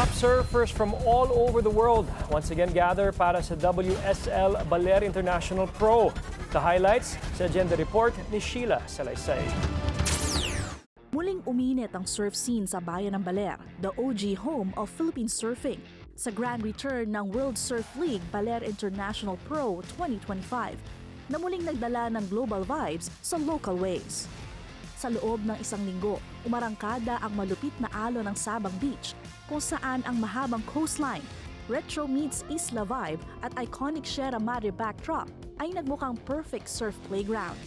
Top surfers from all over the world once again gather para sa WSL Baler International Pro. The highlights sa agenda report ni Shiela Salaysay. Muling uminit ang surf scene sa bayan ng Baler, the OG home of Philippine surfing, sa grand return ng World Surf League Baler International Pro 2025 na muling nagdala ng global vibes sa local waves. Sa loob ng isang linggo, umarangkada ang malupit na alon ng Sabang Beach kung saan ang mahabang coastline, retro meets isla vibe at iconic Sierra Madre backdrop ay nagmukhang perfect surf playground.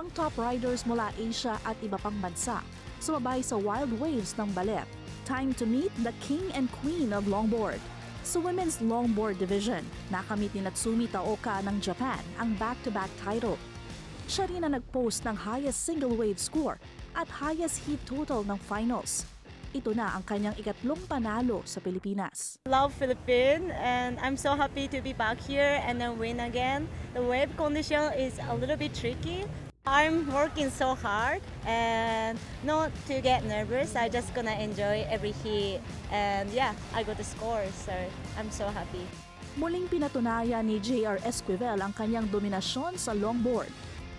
Ang top riders mula Asia at iba pang bansa sumabay sa wild waves ng Baler. Time to meet the king and queen of longboard. Sa women's longboard division, nakamit ni Natsumi Taoka ng Japan ang back-to-back title. Siya rin ang nag-post ng highest single wave score at highest heat total ng finals. Ito na ang kanyang ikatlong panalo sa Pilipinas. Love Philippines and I'm so happy to be back here and then win again. The wave condition is a little bit tricky. I'm working so hard and not to get nervous. I just gonna enjoy every heat and yeah, I got the score so I'm so happy. Muling pinatunayan ni J.R. Esquivel ang kanyang dominasyon sa longboard.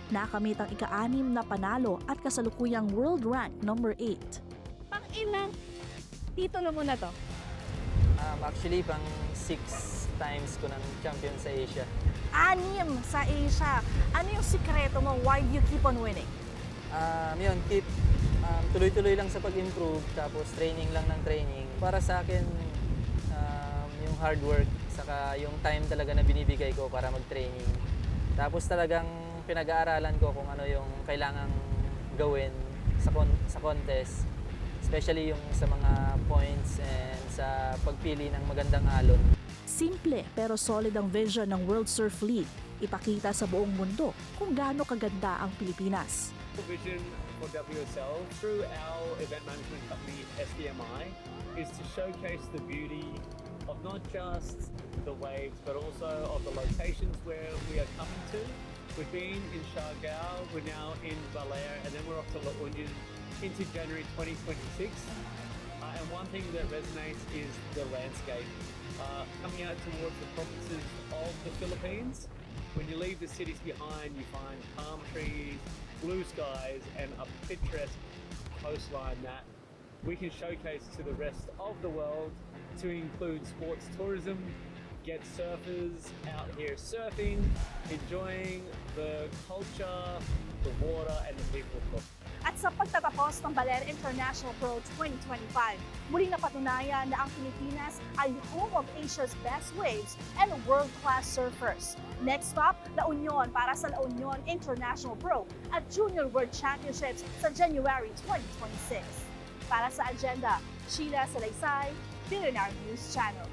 Nakamit ang ika-6 na panalo at kasalukuyang world rank number 8. Ilang titulo mo na to? Actually, pang 6 times ko ng champion sa Asia. 6 sa Asia. Ano yung sikreto mo? Why do you keep on winning? Yun, tuloy-tuloy lang sa pag-improve, tapos training lang ng training. Para sa akin, yung hard work, saka yung time talaga na binibigay ko para mag-training. Tapos talagang pinag-aaralan ko kung ano yung kailangang gawin sa contest. Especially yung sa mga points and sa pagpili ng magandang alon. Simple pero solid ang vision ng World Surf League. Ipakita sa buong mundo kung gaano kaganda ang Pilipinas. The vision for WSL through our event management company SDMI is to showcase the beauty of not just the waves but also of the locations where we are coming to. We've been in Siargao, we're now in Baler, and then we're off to La Union into January 2026. And one thing that resonates is the landscape. Coming out towards the provinces of the Philippines, when you leave the cities behind, you find palm trees, blue skies, and a picturesque coastline that we can showcase to the rest of the world to include sports tourism, get surfers out here surfing, enjoying the culture, the water, and the people of course. At sa pagtatapos ng Baler International Pro 2025, muling napatunayan na ang Pilipinas ay home of Asia's best waves and world-class surfers. Next stop, La Union para sa La Union International Pro at Junior World Championships sa January 2026. Para sa agenda, Shiela Salaysay, Billionaire News Channel.